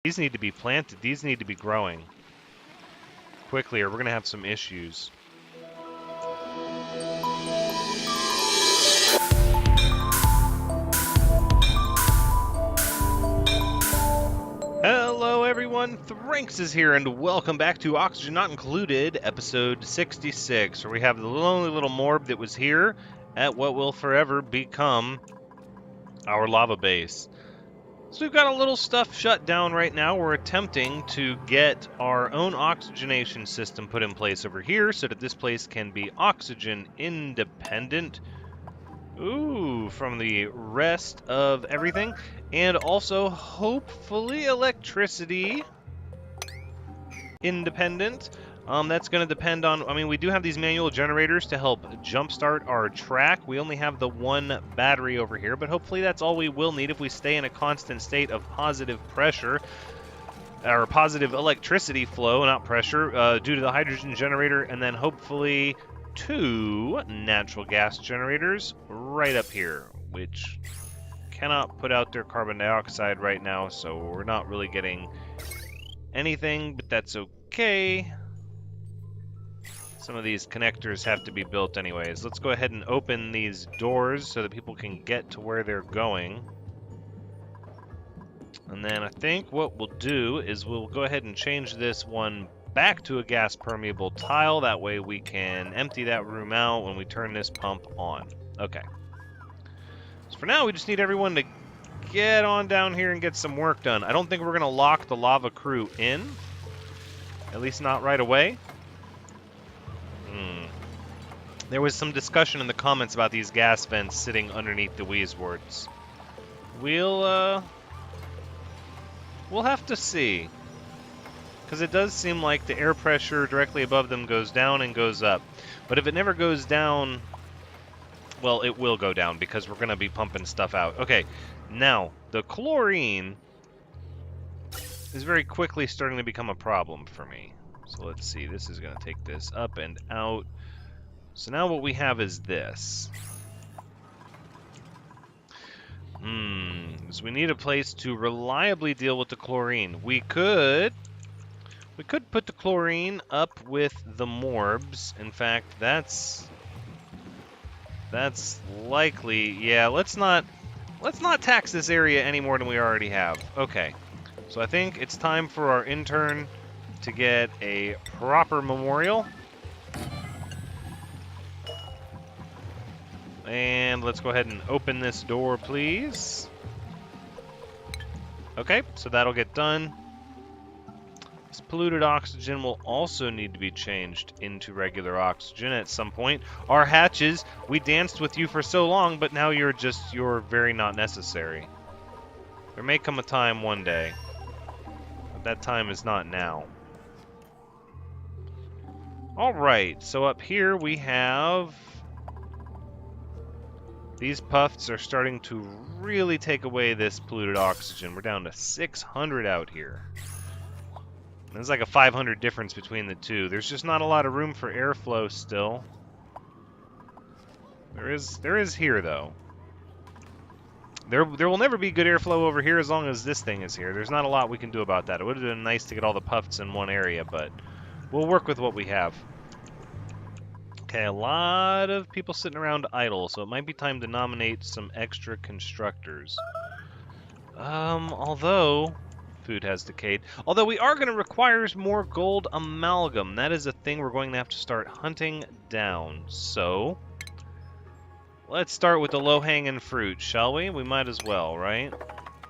These need to be planted. These need to be growing quickly, or we're going to have some issues. Hello everyone, Thranxes here, and welcome back to Oxygen Not Included, episode 66, where we have the lonely little morb that was here at what will forever become our lava base. So we've got a little stuff shut down right now. We're attempting to get our own oxygenation system put in place over here so that this place can be oxygen independent. Ooh, from the rest of everything. And also, hopefully, electricity independent. That's going to depend on, I mean, we do have these manual generators to help jumpstart our track. We only have the one battery over here, but hopefully that's all we will need if we stay in a constant state of positive pressure, or positive electricity flow, not pressure, due to the hydrogen generator, and then hopefully 2 natural gas generators right up here, which cannot put out their carbon dioxide right now, so we're not really getting anything, but that's okay. Some of these connectors have to be built anyways. Let's go ahead and open these doors so that people can get to where they're going. And then I think what we'll do is we'll go ahead and change this one back to a gas permeable tile. That way we can empty that room out when we turn this pump on. Okay. So for now, we just need everyone to get on down here and get some work done. I don't think we're going to lock the lava crew in. At least not right away. There was some discussion in the comments about these gas vents sitting underneath the Wheezeworts. We'll have to see. Because it does seem like the air pressure directly above them goes down and goes up. But if it never goes down, well, it will go down because we're going to be pumping stuff out. Okay, now, the chlorine is very quickly starting to become a problem for me. So let's see, this is going to take this up and out. So now what we have is this. So we need a place to reliably deal with the chlorine. We could put the chlorine up with the morbs. In fact, that's likely. Yeah, let's not tax this area any more than we already have. Okay. So I think it's time for our intern to get a proper memorial. And let's go ahead and open this door, please. Okay, so that'll get done. This polluted oxygen will also need to be changed into regular oxygen at some point. Our hatches, we danced with you for so long, but now you're very not necessary. There may come a time one day, but that time is not now. Alright, so up here we have... These puffs are starting to really take away this polluted oxygen. We're down to 600 out here. There's like a 500 difference between the two. There's just not a lot of room for airflow still. There is here, though. There will never be good airflow over here as long as this thing is here. There's not a lot we can do about that. It would have been nice to get all the puffs in one area, but we'll work with what we have. Okay, a lot of people sitting around idle, so it might be time to nominate some extra constructors. Although... Food has decayed. Although we are going to require more gold amalgam. That is a thing we're going to have to start hunting down. So, let's start with the low-hanging fruit, shall we? We might as well, right?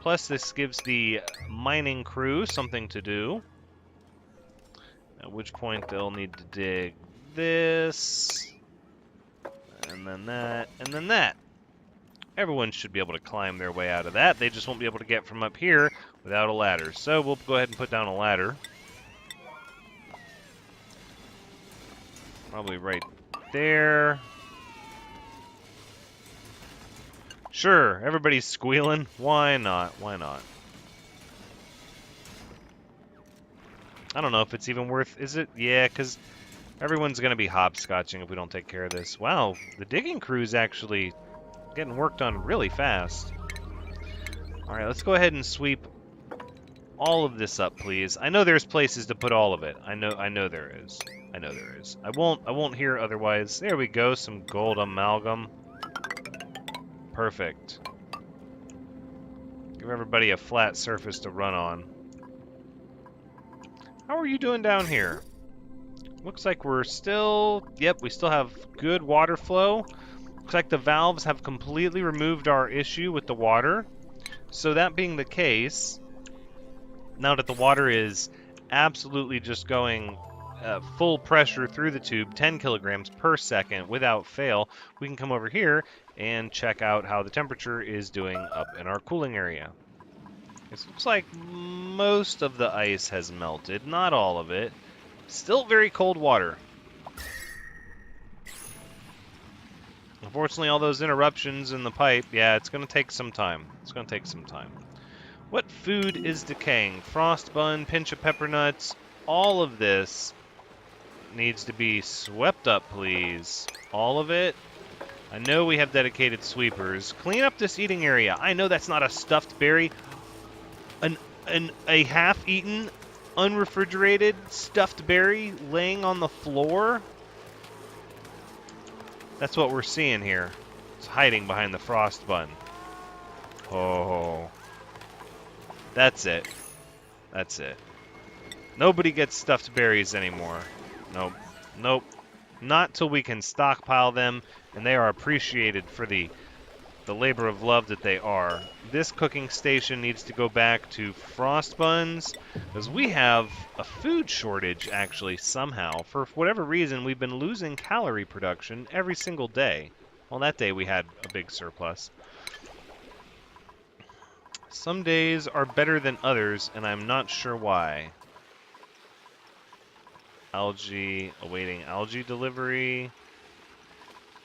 Plus, this gives the mining crew something to do. At which point they'll need to dig this, and then that, and then that. Everyone should be able to climb their way out of that. They just won't be able to get from up here without a ladder. So we'll go ahead and put down a ladder. Probably right there. Sure, everybody's squealing. Why not? Why not? I don't know if it's even worth... Is it? Yeah, because everyone's going to be hopscotching if we don't take care of this. Wow, the digging crew's actually getting work done really fast. Alright, let's go ahead and sweep all of this up, please. I know there's places to put all of it. I know there is. I know there is. I won't hear otherwise. There we go, some gold amalgam. Perfect. Give everybody a flat surface to run on. How are you doing down here? Looks like we're still... Yep, we still have good water flow. Looks like the valves have completely removed our issue with the water. So that being the case, now that the water is absolutely just going full pressure through the tube, 10 kilograms per second without fail, we can come over here and check out how the temperature is doing up in our cooling area. It looks like most of the ice has melted, not all of it. Still very cold water. Unfortunately, all those interruptions in the pipe, yeah, it's going to take some time. It's going to take some time. What food is decaying? Frost bun, pinch of pepper nuts, all of this needs to be swept up, please. All of it. I know we have dedicated sweepers. Clean up this eating area. I know that's not a stuffed berry. A half-eaten, unrefrigerated stuffed berry laying on the floor. That's what we're seeing here. It's hiding behind the frost bun. Oh. That's it. That's it. Nobody gets stuffed berries anymore. Nope. Nope. Not till we can stockpile them, and they are appreciated for the labor of love that they are. This cooking station needs to go back to frost buns, because we have a food shortage, actually, somehow. For whatever reason, we've been losing calorie production every single day. Well, that day we had a big surplus. Some days are better than others, and I'm not sure why. Algae, awaiting algae delivery.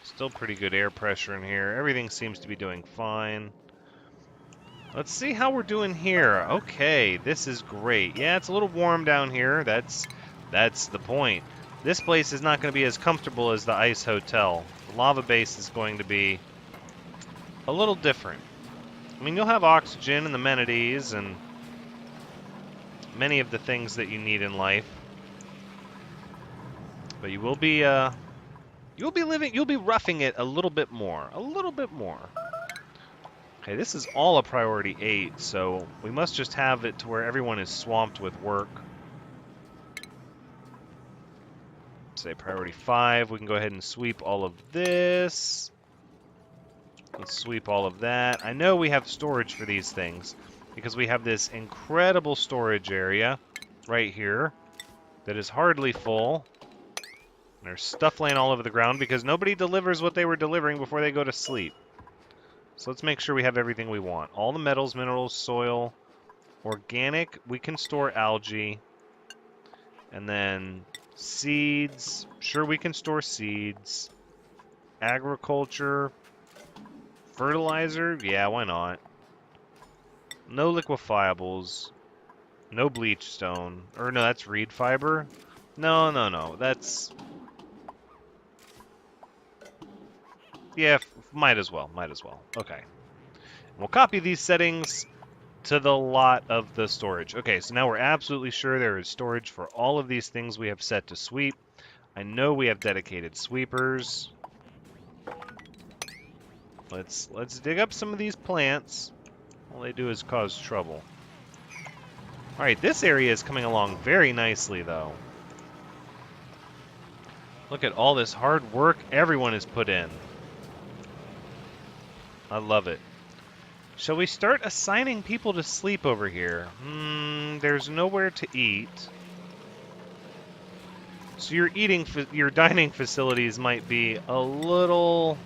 Still pretty good air pressure in here. Everything seems to be doing fine. Let's see how we're doing here. Okay, this is great. Yeah, it's a little warm down here. That's the point. This place is not going to be as comfortable as the Ice Hotel. The lava base is going to be a little different. I mean, you'll have oxygen and amenities and many of the things that you need in life. But you will be you'll be roughing it a little bit more. A little bit more. Okay, this is all a priority 8, so we must just have it to where everyone is swamped with work. Say priority 5, we can go ahead and sweep all of this. Let's sweep all of that. I know we have storage for these things, because we have this incredible storage area right here that is hardly full. And there's stuff laying all over the ground because nobody delivers what they were delivering before they go to sleep. So let's make sure we have everything we want. All the metals, minerals, soil, organic, we can store algae. And then seeds, sure we can store seeds. Agriculture, fertilizer, yeah, why not? No liquefiables, no bleach stone, or no, that's reed fiber. No, that's... Yeah, might as well. Okay. We'll copy these settings to the lot of the storage. Okay, so now we're absolutely sure there is storage for all of these things we have set to sweep. I know we have dedicated sweepers. Let's dig up some of these plants. All they do is cause trouble. Alright, this area is coming along very nicely, though. Look at all this hard work everyone has put in. I love it. Shall we start assigning people to sleep over here? There's nowhere to eat. So your dining facilities might be a little...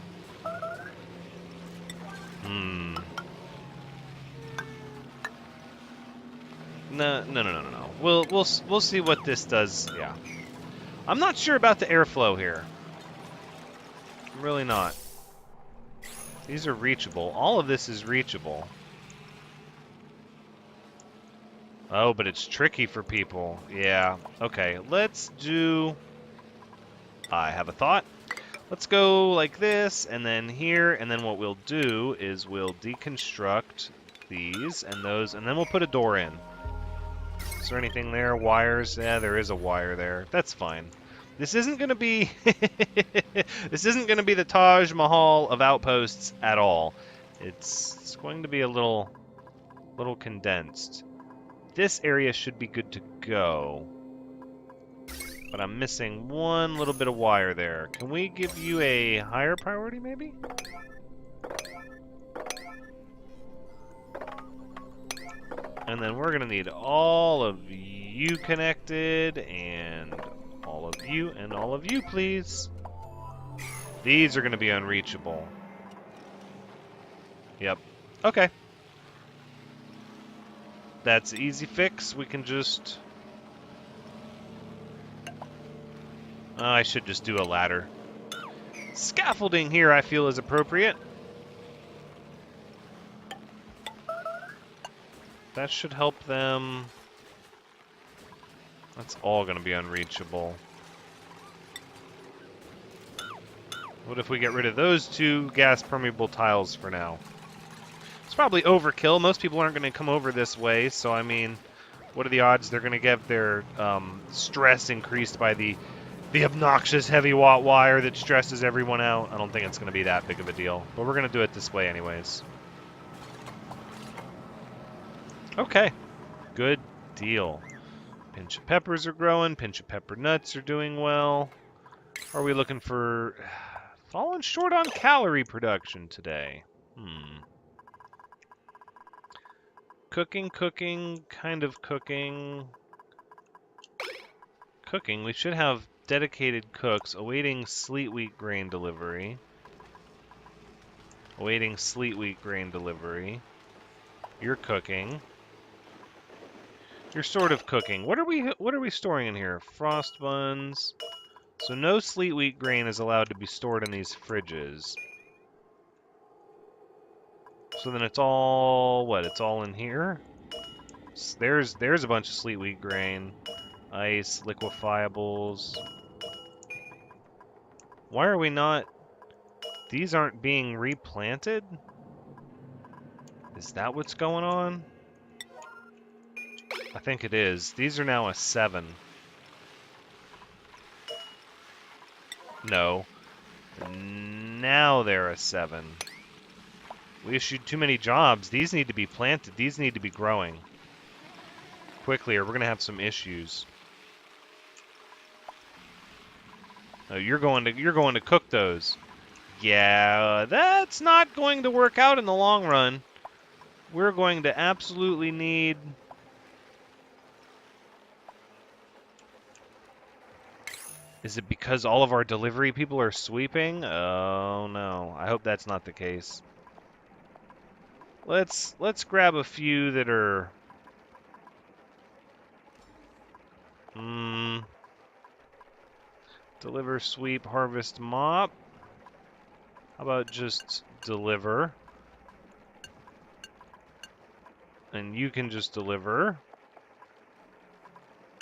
No. We'll see what this does. Yeah. I'm not sure about the airflow here. I'm really not. These are reachable. All of this is reachable. Oh, but it's tricky for people. Yeah. Okay, let's do... I have a thought. Let's go like this, and then here, and then what we'll do is we'll deconstruct these and those, and then we'll put a door in. there anything there? Wires? Yeah, there is a wire there. That's fine. This isn't going to be... this isn't going to be the Taj Mahal of outposts at all. It's going to be a little condensed. This area should be good to go. But I'm missing one little bit of wire there. Can we give you a higher priority, maybe? And then we're going to need all of you connected, and all of you, and all of you, please. These are going to be unreachable. Yep. Okay. That's easy fix. We can just... I should just do a ladder. Scaffolding here, I feel, is appropriate. That should help them. That's all going to be unreachable. What if we get rid of those two gas-permeable tiles for now? It's probably overkill. Most people aren't going to come over this way, so I mean, what are the odds they're going to get their stress increased by the obnoxious heavy watt wire that stresses everyone out? I don't think it's going to be that big of a deal, but we're going to do it this way anyways. Okay, good deal. Pinch of peppers are growing. Pinch of pepper nuts are doing well. Are we looking for... Falling short on calorie production today. Cooking, kind of cooking. Cooking, we should have dedicated cooks awaiting sleet wheat grain delivery. Awaiting sleet wheat grain delivery. You're cooking. You're sort of cooking. What are we storing in here? Frost buns. So no sleet wheat grain is allowed to be stored in these fridges. So then it's all what? It's all in here? So there's a bunch of sleet wheat grain. Ice, liquefiables. Why are we not... These aren't being replanted? Is that what's going on? I think it is. These are now a 7. No. Now they're a 7. We issued too many jobs. These need to be planted. These need to be growing quickly, or we're going to have some issues. Oh, you're going to cook those. Yeah, that's not going to work out in the long run. We're going to absolutely need... Is it because all of our delivery people are sweeping? Oh no, I hope that's not the case. Let's grab a few that are... Deliver, sweep, harvest, mop. How about just deliver? And you can just deliver.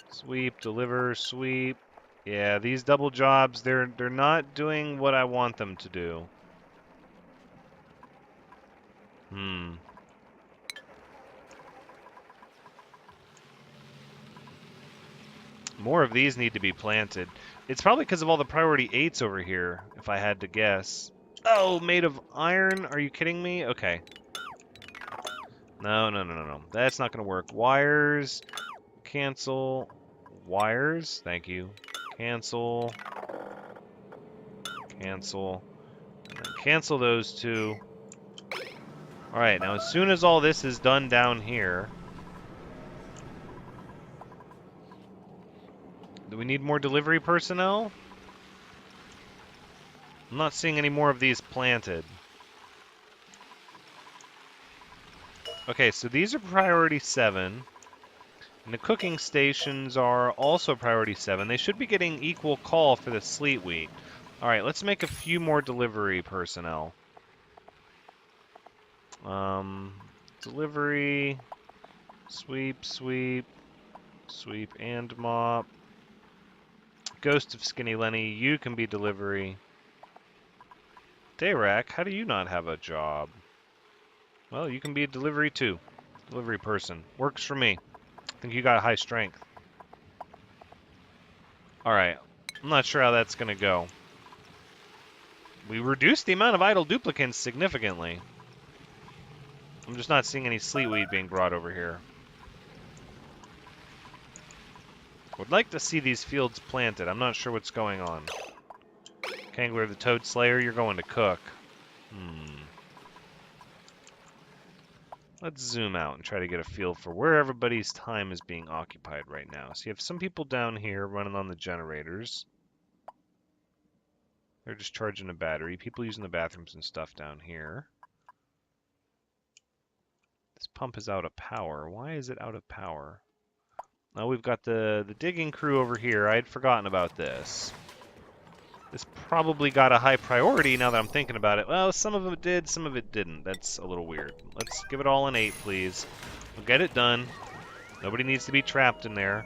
Sweep, deliver, sweep. Yeah, these double jobs, they're not doing what I want them to do. More of these need to be planted. It's probably because of all the priority 8s over here, if I had to guess. Oh, made of iron? Are you kidding me? Okay. No. That's not going to work. Wires. Cancel. Wires. Thank you. Cancel. Cancel. And then cancel those two. Alright, now as soon as all this is done down here... Do we need more delivery personnel? I'm not seeing any more of these planted. Okay, so these are priority 7. And the cooking stations are also priority 7. They should be getting equal call for the sleet wheat. Alright, let's make a few more delivery personnel. Delivery, sweep, and mop. Ghost of Skinny Lenny, you can be delivery. Dayrak, how do you not have a job? Well, you can be a delivery too. Delivery person. Works for me. I think you got high strength. Alright. I'm not sure how that's going to go. We reduced the amount of idle duplicants significantly. I'm just not seeing any sleetweed being brought over here. Would like to see these fields planted. I'm not sure what's going on. Kangler the Toad Slayer, you're going to cook. Let's zoom out and try to get a feel for where everybody's time is being occupied right now. So you have some people down here running on the generators. They're just charging a battery. People using the bathrooms and stuff down here. This pump is out of power. Why is it out of power? Now we've got the digging crew over here. I had forgotten about this. This probably got a high priority now that I'm thinking about it. Well, some of it did, some of it didn't. That's a little weird. Let's give it all an 8, please. We'll get it done. Nobody needs to be trapped in there.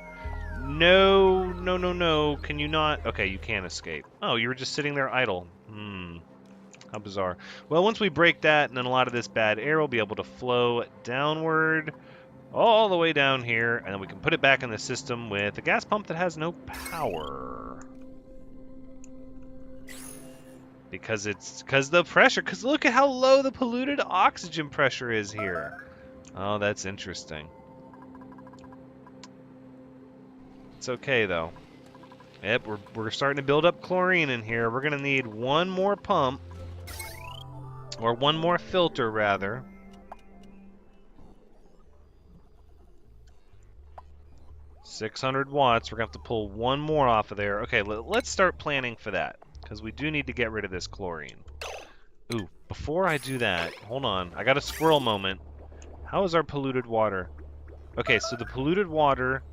No, no, no, no. Can you not? Okay, you can't escape. Oh, you were just sitting there idle. How bizarre. Well, once we break that, and then a lot of this bad air will be able to flow downward all the way down here, and then we can put it back in the system with a gas pump that has no power. Because the pressure, because look at how low the polluted oxygen pressure is here. Oh, that's interesting. It's okay, though. Yep, we're starting to build up chlorine in here. We're going to need one more pump, or one more filter, rather. $600 watts. We're going to have to pull one more off of there. Okay, let's start planning for that, because we do need to get rid of this chlorine. Ooh, before I do that, hold on. I got a squirrel moment. How is our polluted water? Okay, so the polluted water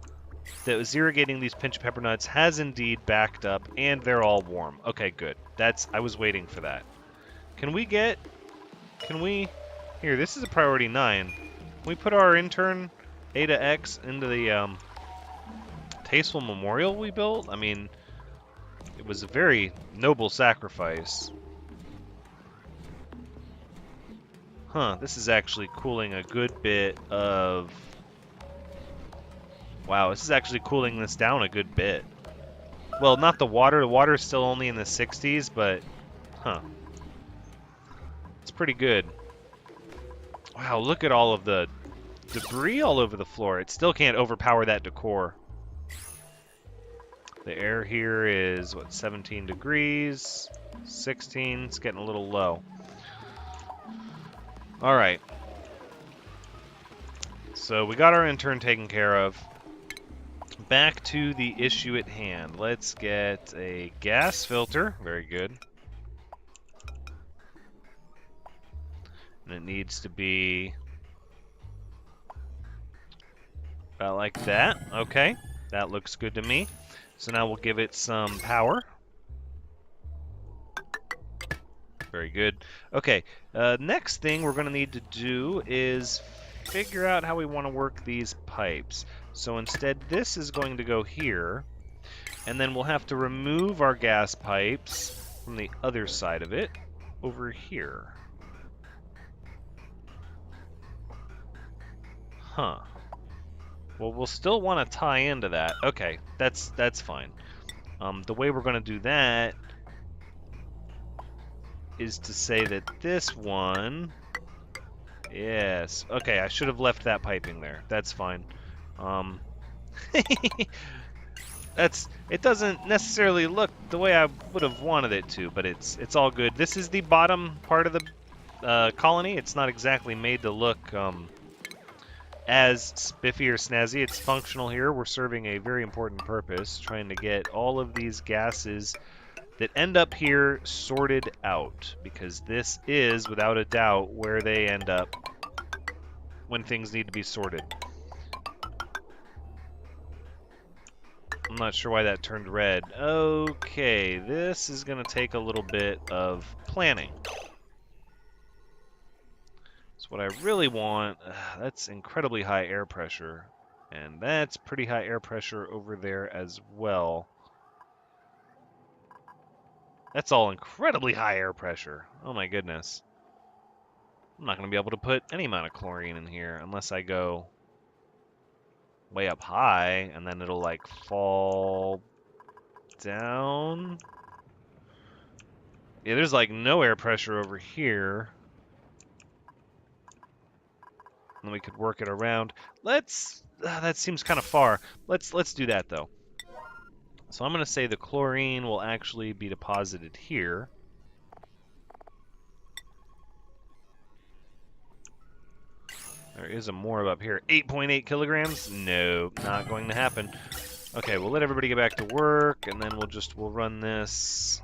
that was irrigating these pinch pepper nuts has indeed backed up, and they're all warm. Okay, good. I was waiting for that. Can we... Here, this is a priority 9. Can we put our intern, Ada X, into the, tasteful memorial we built? I mean, it was a very noble sacrifice. Huh, this is actually cooling a good bit of... Wow, this is actually cooling this down a good bit. Well, not the water. The water is still only in the 60s, but... Huh. It's pretty good. Wow, look at all of the debris all over the floor. It still can't overpower that decor. The air here is, what, 17 degrees? 16. It's getting a little low. Alright. So we got our intern taken care of. Back to the issue at hand. Let's get a gas filter. Very good. And it needs to be about like that. Okay, that looks good to me. So now we'll give it some power. Very good. Okay, next thing we're going to need to do is figure out how we want to work these pipes. So instead, this is going to go here, and then we'll have to remove our gas pipes from the other side of it over here. Huh. Well, we'll still want to tie into that. Okay, that's fine. The way we're going to do that is to say that this one... Yes. Okay, I should have left that piping there. That's fine. It doesn't necessarily look the way I would have wanted it to, but it's all good. This is the bottom part of the colony. It's not exactly made to look as spiffy or snazzy. It's functional here. We're serving a very important purpose, trying to get all of these gases that end up here sorted out, because this is, without a doubt, where they end up when things need to be sorted. I'm not sure why that turned red. Okay, this is going to take a little bit of planning. So what I really want, that's incredibly high air pressure, and that's pretty high air pressure over there as well. That's all incredibly high air pressure. Oh my goodness. I'm not going to be able to put any amount of chlorine in here unless I go way up high, and then it'll like fall down. Yeah, there's like no air pressure over here. And we could work it around. Let's. That seems kind of far. Let's do that though. So I'm going to say the chlorine will actually be deposited here. There is a morb up here. 8.8 kilograms? No, not going to happen. Okay, we'll let everybody get back to work, and then we'll run this.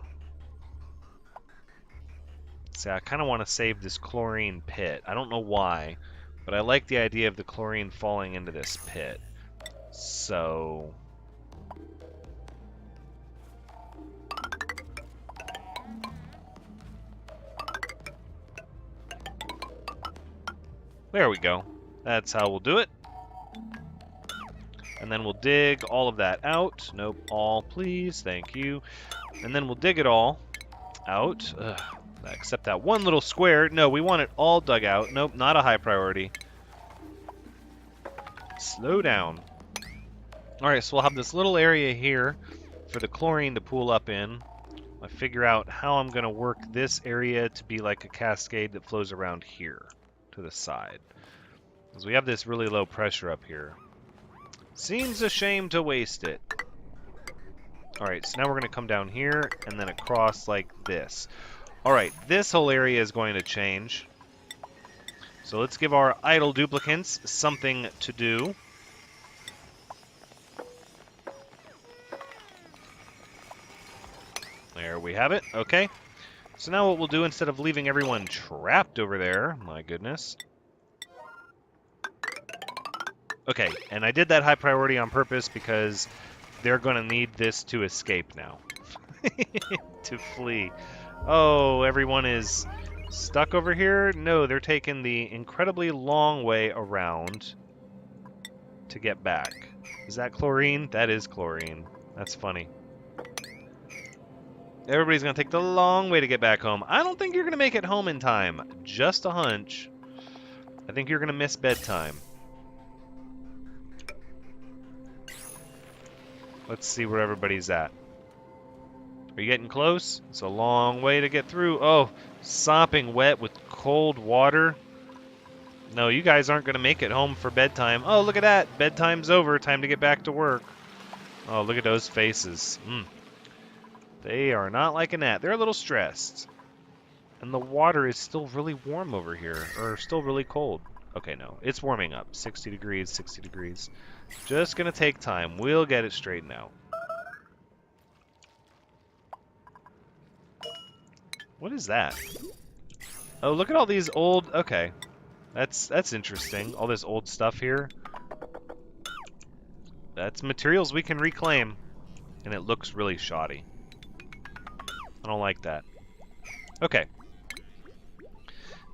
See, I kind of want to save this chlorine pit. I don't know why, but I like the idea of the chlorine falling into this pit. So there we go. That's how we'll do it. And then we'll dig all of that out. Nope, all, please. Thank you. And then we'll dig it all out. Ugh, except that one little square. No, we want it all dug out. Nope, not a high priority. Slow down. All right, so we'll have this little area here for the chlorine to pool up in. I figure out how I'm going to work this area to be like a cascade that flows around here to the side. Because we have this really low pressure up here. Seems a shame to waste it. Alright, so now we're going to come down here and then across like this. Alright, this whole area is going to change. So let's give our idle duplicants something to do. There we have it. Okay. So now what we'll do, instead of leaving everyone trapped over there, my goodness. Okay, and I did that high priority on purpose because they're going to need this to escape now. To flee. Oh, everyone is stuck over here? No, they're taking the incredibly long way around to get back. Is that chlorine? That is chlorine. That's funny. Everybody's going to take the long way to get back home. I don't think you're going to make it home in time. Just a hunch. I think you're going to miss bedtime. Let's see where everybody's at. Are you getting close? It's a long way to get through. Oh, sopping wet with cold water. No, you guys aren't going to make it home for bedtime. Oh, look at that. Bedtime's over. Time to get back to work. Oh, look at those faces. They are not liking that. They're a little stressed. And the water is still really warm over here. Or still really cold. Okay, no. It's warming up. 60 degrees, 60 degrees. Just going to take time. We'll get it straightened out. What is that? Oh, look at all these old... Okay. That's interesting. All this old stuff here. That's materials we can reclaim. And it looks really shoddy. I don't like that. Okay.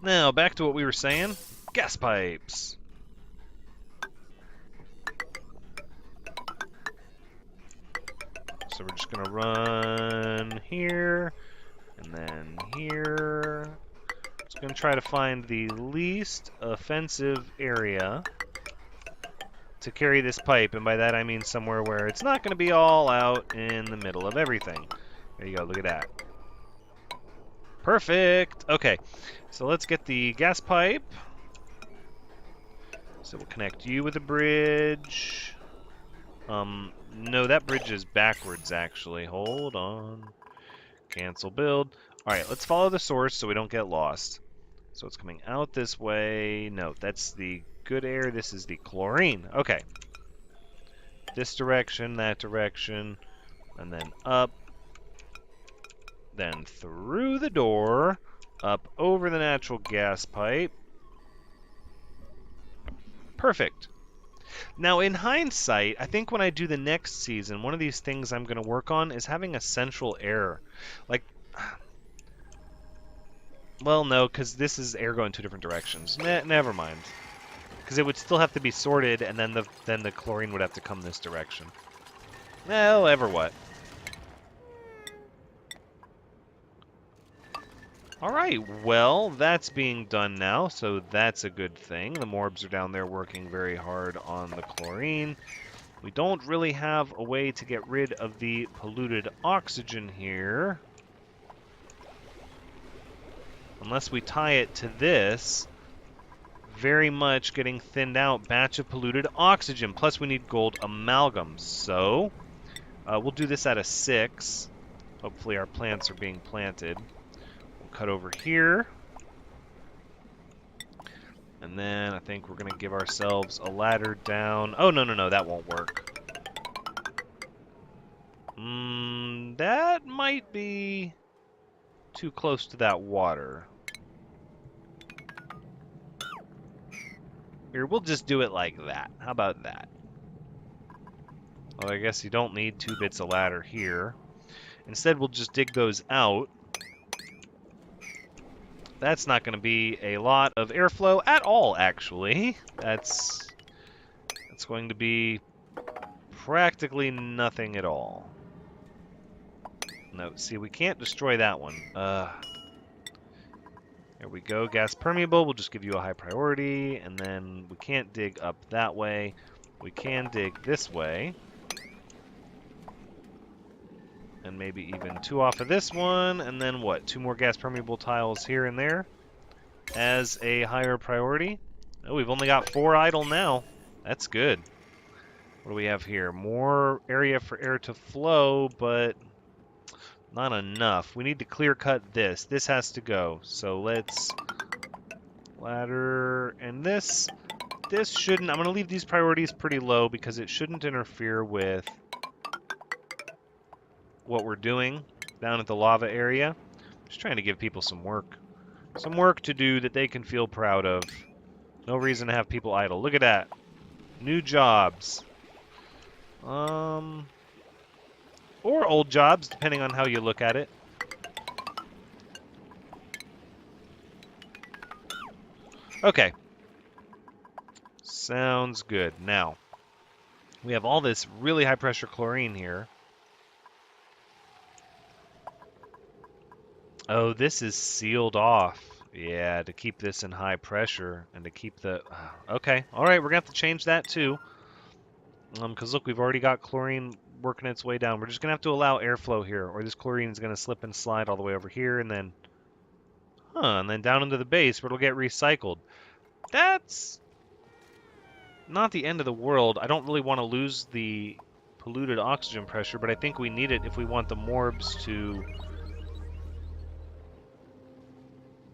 Now, back to what we were saying. Gas pipes. So we're just going to run here. And then here. Just going to try to find the least offensive area to carry this pipe. And by that I mean somewhere where it's not going to be all out in the middle of everything. There you go, look at that. Perfect! Okay, so let's get the gas pipe. So we'll connect you with the bridge. No, that bridge is backwards, actually. Hold on. Cancel build. Alright, let's follow the source so we don't get lost. So it's coming out this way. No, that's the good air. This is the chlorine. Okay. This direction, that direction, and then up. Then through the door, up over the natural gas pipe. Perfect. Now, in hindsight, I think when I do the next season, one of these things I'm going to work on is having a central air. Like, well, no, because this is air going two different directions. Never mind. Because it would still have to be sorted, and then the chlorine would have to come this direction. Well, ever what. All right, well, that's being done now, so that's a good thing. The morbs are down there working very hard on the chlorine. We don't really have a way to get rid of the polluted oxygen here. Unless we tie it to this very much getting thinned out batch of polluted oxygen. Plus we need gold amalgam. So we'll do this at a 6. Hopefully our plants are being planted. We'll cut over here. And then I think we're going to give ourselves a ladder down. Oh, no, that won't work. That might be too close to that water. Here, we'll just do it like that. How about that? Well, I guess you don't need 2 bits of ladder here. Instead, we'll just dig those out. That's not going to be a lot of airflow at all, actually. That's going to be practically nothing at all. No, see, we can't destroy that one. There we go. Gas permeable, we'll just give you a high priority, and then we can't dig up that way. We can dig this way. And maybe even 2 off of this one, and then what? 2 more gas permeable tiles here and there as a higher priority. Oh, we've only got 4 idle now. That's good. What do we have here? More area for air to flow, but not enough. We need to clear cut this. This has to go. So let's ladder and this. This shouldn't... I'm going to leave these priorities pretty low because it shouldn't interfere with what we're doing down at the lava area. Just trying to give people some work. Some work to do that they can feel proud of. No reason to have people idle. Look at that. New jobs. Or old jobs, depending on how you look at it. Okay. Sounds good. Now, we have all this really high pressure chlorine here. Oh, this is sealed off. Yeah, to keep this in high pressure and to keep the... Okay, all right, we're going to have to change that too. Because look, we've already got chlorine working its way down. We're just going to have to allow airflow here, or this chlorine is going to slip and slide all the way over here, and then... and then down into the base where it'll get recycled. That's not the end of the world. I don't really want to lose the polluted oxygen pressure, but I think we need it if we want the morbs to...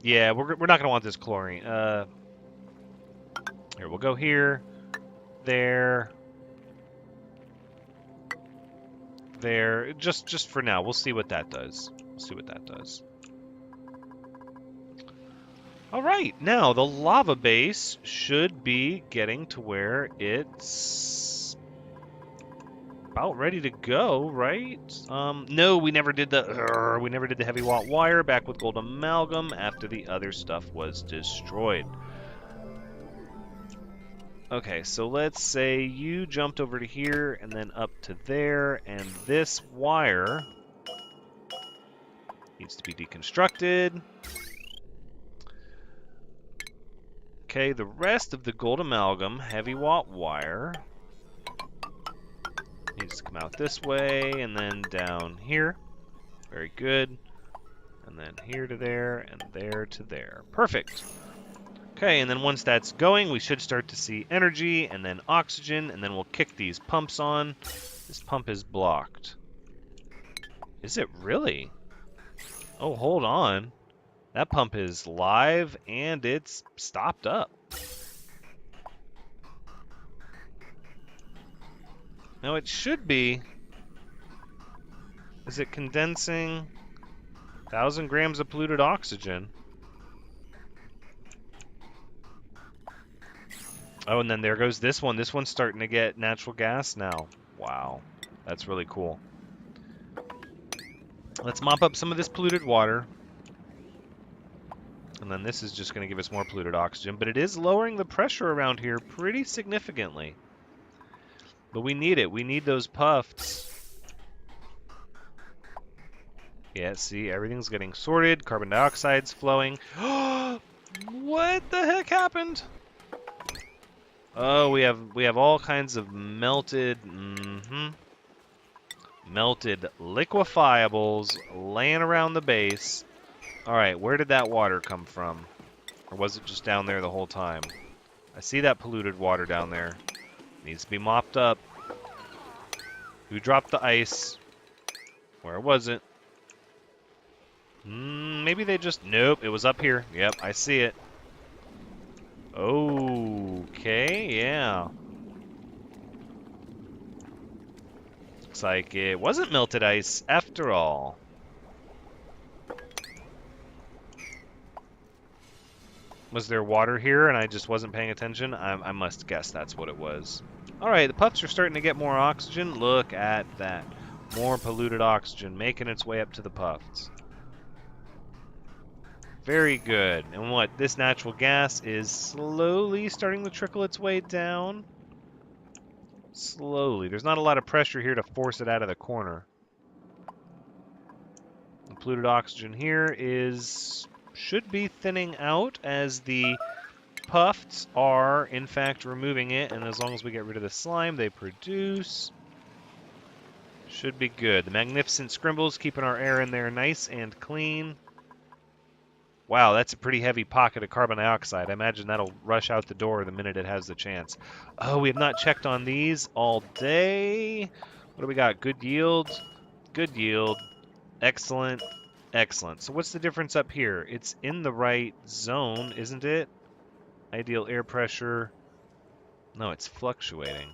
Yeah, we're not going to want this chlorine. Here, we'll go here, there, there. Just for now. We'll see what that does. We'll see what that does. All right, now the lava base should be getting to where it's about ready to go, right? No, we never did the heavy watt wire back with gold amalgam after the other stuff was destroyed. Okay, so let's say you jumped over to here and then up to there, and this wire needs to be deconstructed. Okay, the rest of the gold amalgam heavy watt wire needs to come out this way and then down here. Very good. And then here to there and there to there. Perfect. Okay, and then once that's going, we should start to see energy and then oxygen, and then we'll kick these pumps on. This pump is blocked. Is it really? Oh, hold on. That pump is live and it's stopped up. No, it should be. Is it condensing 1,000 grams of polluted oxygen? Oh, and then there goes this one. This one's starting to get natural gas now. Wow, that's really cool. Let's mop up some of this polluted water. And then this is just going to give us more polluted oxygen. But it is lowering the pressure around here pretty significantly. But we need it. We need those puffs. Yeah, see, everything's getting sorted. Carbon dioxide's flowing. What the heck happened? Oh, we have all kinds of melted, melted liquefiables laying around the base. All right, where did that water come from? Or was it just down there the whole time? I see that polluted water down there. Needs to be mopped up. Who dropped the ice? Where was it? Maybe they just... Nope, it was up here. Yep, I see it. Okay, yeah. Looks like it wasn't melted ice after all. Was there water here and I just wasn't paying attention? I must guess that's what it was. Alright, the puffs are starting to get more oxygen. Look at that. More polluted oxygen making its way up to the puffs. Very good. And what? This natural gas is slowly starting to trickle its way down. Slowly. There's not a lot of pressure here to force it out of the corner. The polluted oxygen here should be thinning out as the puffs are, in fact, removing it. And as long as we get rid of the slime they produce, should be good. The magnificent scrimbles keeping our air in there nice and clean. Wow, that's a pretty heavy pocket of carbon dioxide. I imagine that'll rush out the door the minute it has the chance. Oh, we have not checked on these all day. What do we got? Good yield. Good yield. Excellent. Excellent. So what's the difference up here? It's in the right zone, isn't it? Ideal air pressure. No, it's fluctuating.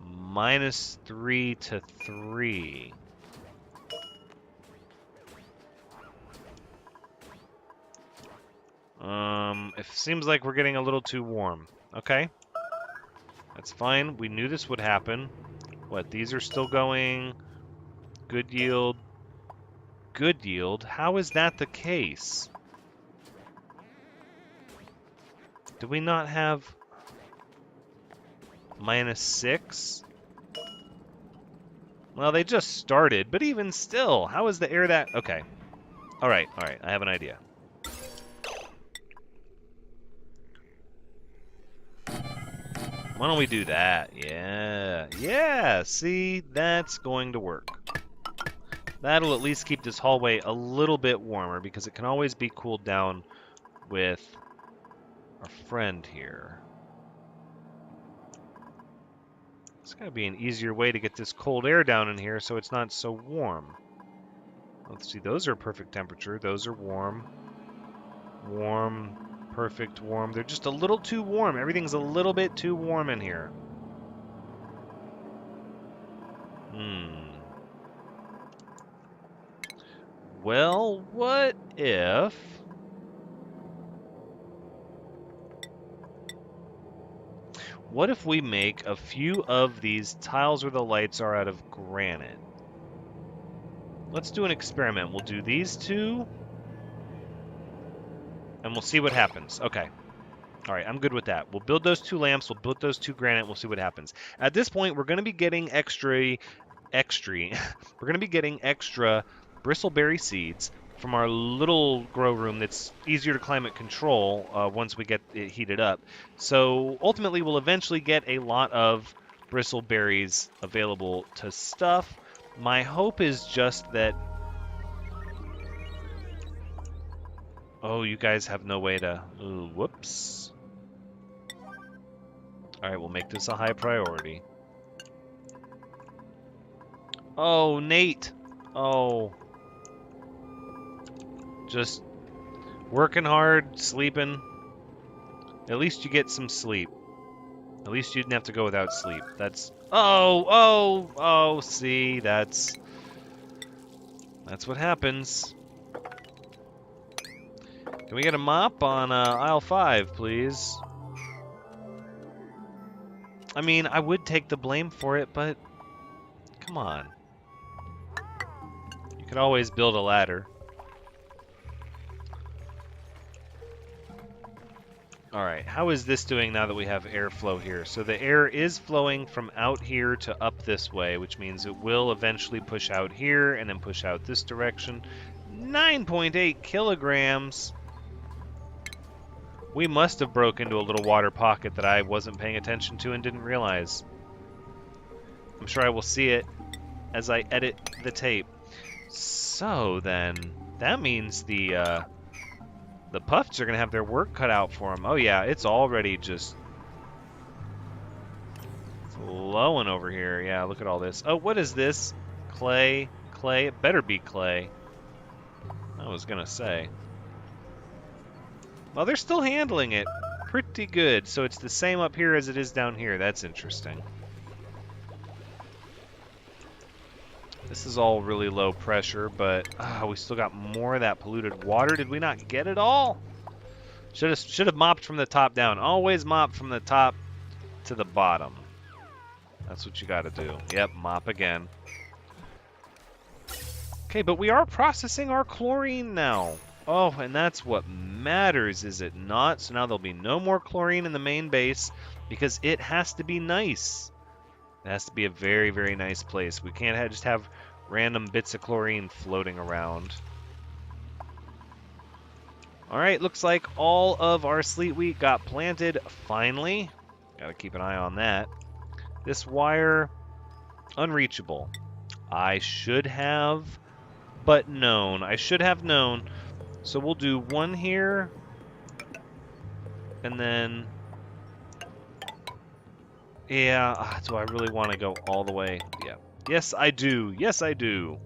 -3 to 3. It seems like we're getting a little too warm. Okay. That's fine. We knew this would happen. What, these are still going? Good yield. Good yield? How is that the case? Do we not have -6? Well, they just started, but even still, how is the air that... Okay. Alright, I have an idea. Why don't we do that? Yeah, see? That's going to work. That'll at least keep this hallway a little bit warmer, because it can always be cooled down with our friend here. There's got to be an easier way to get this cold air down in here so it's not so warm. Let's see, those are perfect temperature. Those are warm. Warm. Perfect warm. They're just a little too warm. Everything's a little bit too warm in here. Well, what if... What if we make a few of these tiles where the lights are out of granite? Let's do an experiment. We'll do these two. And we'll see what happens. Okay. All right, I'm good with that. We'll build those 2 lamps. We'll build those 2 granite. We'll see what happens. At this point, we're going to be getting extra bristleberry seeds from our little grow room that's easier to climate control once we get it heated up. So ultimately, we'll eventually get a lot of bristleberries available to stuff. My hope is just that... Oh, you guys have no way to... Ooh, whoops. Alright, we'll make this a high priority. Oh, Nate! Oh. Just working hard, sleeping. At least you get some sleep. At least you didn't have to go without sleep. That's... Oh, see, that's what happens. Can we get a mop on aisle 5, please? I mean, I would take the blame for it, but come on. You could always build a ladder. All right, how is this doing now that we have airflow here? So the air is flowing from out here to up this way, which means it will eventually push out here and then push out this direction. 9.8 kilograms. We must have broke into a little water pocket that I wasn't paying attention to and didn't realize. I'm sure I will see it as I edit the tape. So then, that means the puffs are going to have their work cut out for them. Oh yeah, it's already just flowing over here. Yeah, look at all this. Oh, what is this? Clay. Clay. It better be clay. I was going to say. Well, they're still handling it pretty good. So it's the same up here as it is down here. That's interesting. This is all really low pressure, but we still got more of that polluted water. Did we not get it all? Should have mopped from the top down. Always mop from the top to the bottom. That's what you got to do. Yep, mop again. Okay, but we are processing our chlorine now. Oh, and that's what matters, is it not? So now there'll be no more chlorine in the main base because it has to be nice. It has to be a very, very nice place. We can't just have random bits of chlorine floating around. Alright, looks like all of our sleet wheat got planted finally. Gotta keep an eye on that. This wire, unreachable. I should have but known. I should have known. So we'll do one here. And then... yeah, do I really want to go all the way? Yeah. Yes, I do. Yes, I do.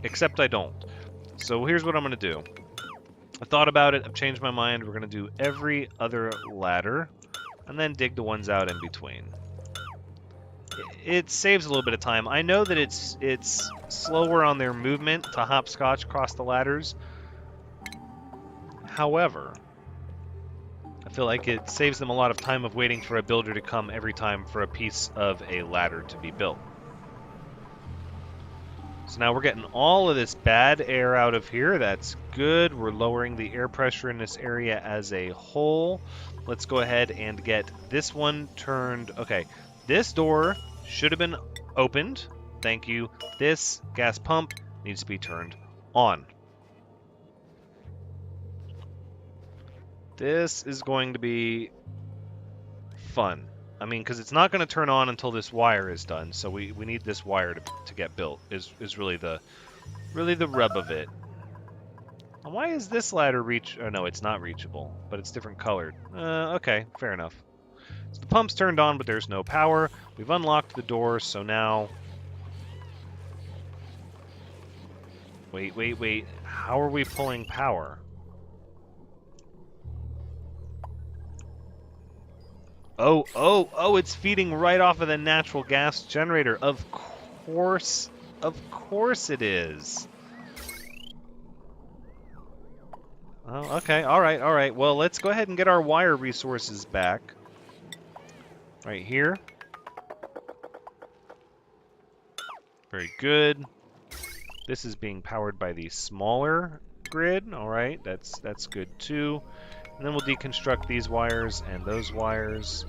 Except I don't. So here's what I'm going to do. I thought about it. I've changed my mind. We're going to do every other ladder and then dig the ones out in between. It saves a little bit of time. I know that it's slower on their movement to hopscotch across the ladders. However, I feel like it saves them a lot of time of waiting for a builder to come every time for a piece of a ladder to be built. So now we're getting all of this bad air out of here. That's good. We're lowering the air pressure in this area as a whole. Let's go ahead and get this one turned. Okay, this door should have been opened. Thank you. This gas pump needs to be turned on. This is going to be fun. I mean, because it's not going to turn on until this wire is done, so we need this wire to get built, is really the rub of it. And why is this ladder reach... oh, no, it's not reachable, but it's different colored. Okay, fair enough. So the pump's turned on, but there's no power. We've unlocked the door, so now... Wait. How are we pulling power? Oh, it's feeding right off of the natural gas generator. Of course it is. Oh, okay, all right. Well, let's go ahead and get our wire resources back. Right here. Very good. This is being powered by the smaller grid. All right, that's good too. And then we'll deconstruct these wires and those wires.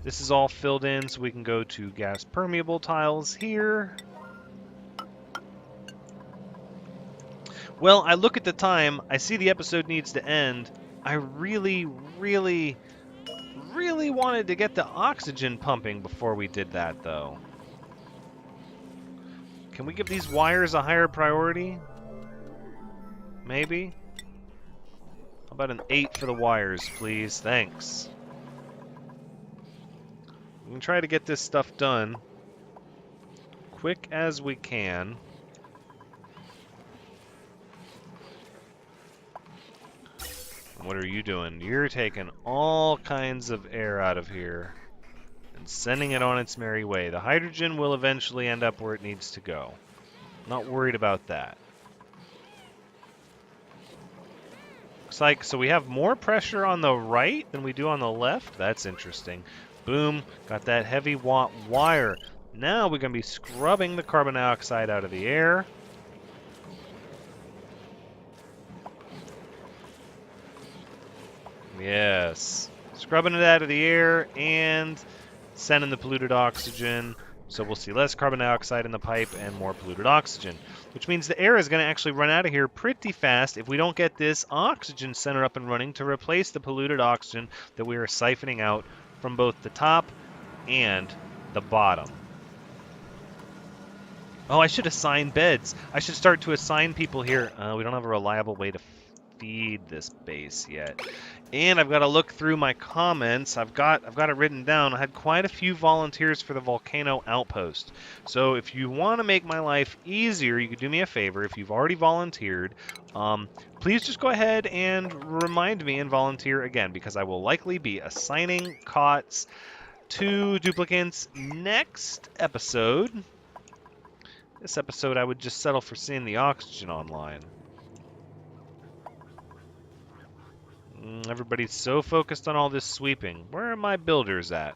This is all filled in, so we can go to gas permeable tiles here. Well, I look at the time, I see the episode needs to end. I really wanted to get the oxygen pumping before we did that, though. Can we give these wires a higher priority? Maybe? How about an 8 for the wires, please? Thanks. We can try to get this stuff done quick as we can. What are you doing? You're taking all kinds of air out of here and sending it on its merry way. The hydrogen will eventually end up where it needs to go. Not worried about that. Looks like, so we have more pressure on the right than we do on the left. That's interesting. Boom, got that heavy watt wire. Now we're going to be scrubbing the carbon dioxide out of the air. Yes. Scrubbing it out of the air and sending the polluted oxygen. So we'll see less carbon dioxide in the pipe and more polluted oxygen, which means the air is going to actually run out of here pretty fast if we don't get this oxygen center up and running to replace the polluted oxygen that we are siphoning out from both the top and the bottom. Oh, I should assign beds. I should start to assign people here. We don't have a reliable way to feed this base yet. And I've got to look through my comments. I've got it written down. I had quite a few volunteers for the volcano outpost. So if you want to make my life easier, you could do me a favor. If you've already volunteered, please just go ahead and remind me and volunteer again, because I will likely be assigning cots to duplicants next episode. This episode, I would just settle for seeing the oxygen online. Everybody's so focused on all this sweeping. Where are my builders at?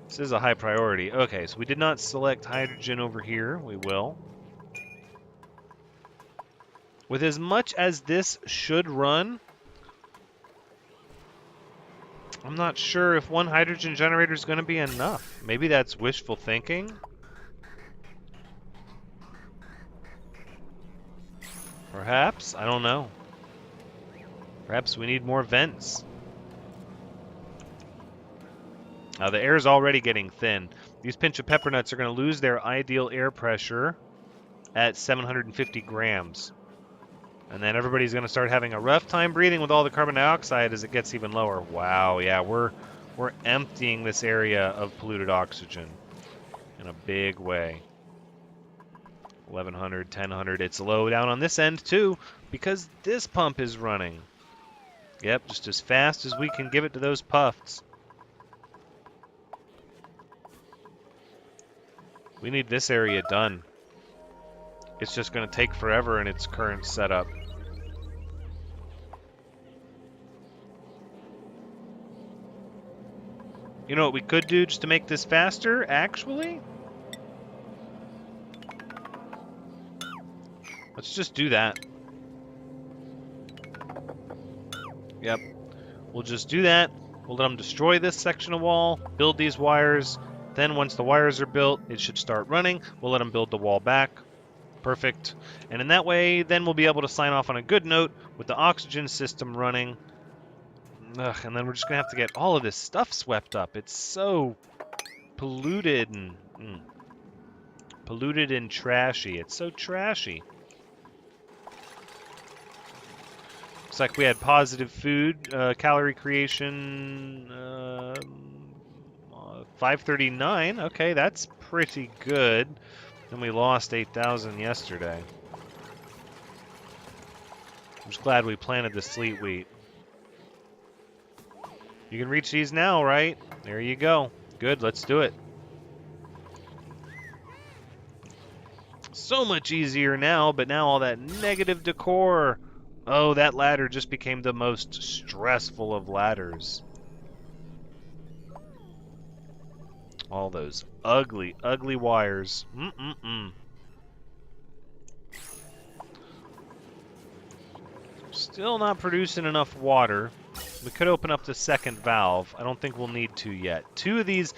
This is a high priority. Okay, so we did not select hydrogen over here. We will. With as much as this should run, I'm not sure if one hydrogen generator is going to be enough. Maybe that's wishful thinking. Perhaps. I don't know. Perhaps we need more vents. The air is already getting thin. These pinch of pepper nuts are going to lose their ideal air pressure at 750 grams. And then everybody's going to start having a rough time breathing with all the carbon dioxide as it gets even lower. Wow, yeah, we're emptying this area of polluted oxygen in a big way. 1100, 1000. It's low down on this end too because this pump is running. Yep, just as fast as we can give it to those puffs. We need this area done. It's just going to take forever in its current setup. You know what we could do just to make this faster, actually? Let's just do that. Yep. We'll just do that. We'll let them destroy this section of wall, build these wires. Then once the wires are built, it should start running. We'll let them build the wall back. Perfect. And in that way, then we'll be able to sign off on a good note with the oxygen system running. Ugh, and then we're just going to have to get all of this stuff swept up. It's so polluted and polluted and trashy. It's so trashy. Looks like we had positive food. Calorie creation 539. Okay, that's pretty good. And we lost 8,000 yesterday. I'm just glad we planted the sleet wheat. You can reach these now, right? There you go. Good, let's do it. So much easier now, but now all that negative decor. Oh, that ladder just became the most stressful of ladders. All those ugly, ugly wires. Still not producing enough water. We could open up the second valve. I don't think we'll need to yet. Two of these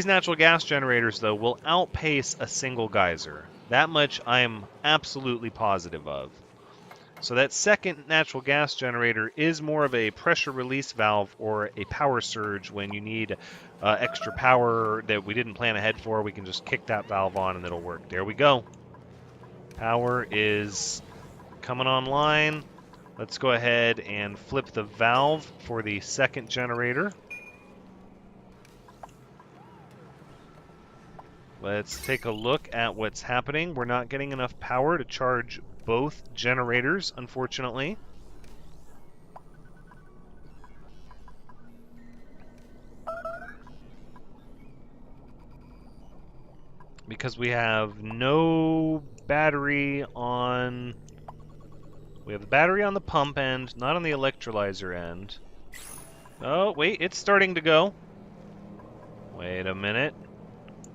natural gas generators, though, will outpace a single geyser. That much I am absolutely positive of. So that second natural gas generator is more of a pressure release valve or a power surge when you need extra power that we didn't plan ahead for. We can just kick that valve on and it'll work. There we go. Power is coming online. Let's go ahead and flip the valve for the second generator. Let's take a look at what's happening. We're not getting enough power to charge both generators, unfortunately. Because we have no battery on... We have the battery on the pump end, not on the electrolyzer end. Oh, wait, it's starting to go. Wait a minute.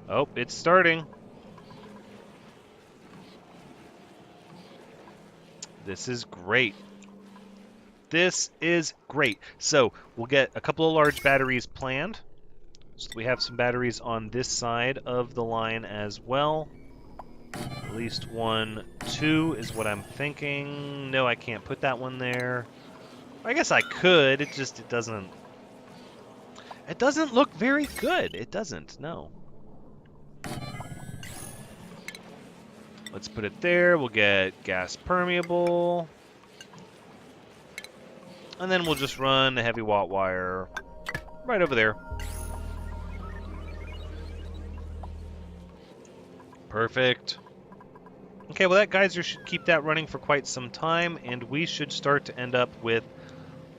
Oh, it's starting. This is great. This is great. So we'll get a couple of large batteries planned. So we have some batteries on this side of the line as well. At least 1, 2 is what I'm thinking. No, I can't put that one there. I guess I could. It doesn't look very good. It doesn't. No. Let's put it there. We'll get gas permeable. And then we'll just run the heavy watt wire right over there. Perfect. Okay, well that geyser should keep that running for quite some time, and we should start to end up with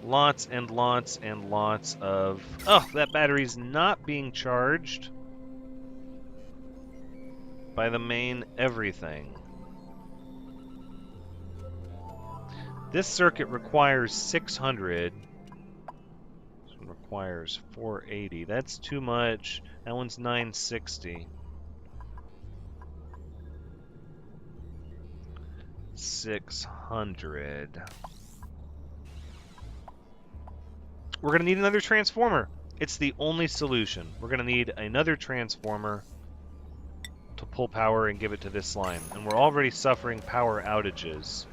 lots and lots and lots of... Oh, that battery's not being charged by the main everything. This circuit requires 600. This one requires 480. That's too much. That one's 960. 600. We're going to need another transformer. It's the only solution. We're going to need another transformer to pull power and give it to this line. And we're already suffering power outages.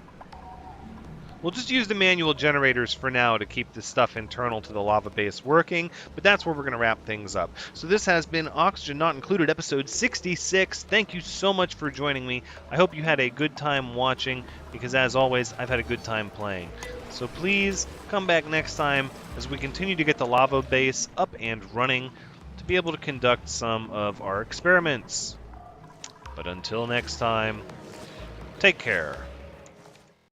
We'll just use the manual generators for now to keep this stuff internal to the lava base working, but that's where we're going to wrap things up. So this has been Oxygen Not Included, episode 66. Thank you so much for joining me. I hope you had a good time watching, because as always, I've had a good time playing. So please come back next time as we continue to get the lava base up and running to be able to conduct some of our experiments. But until next time, take care.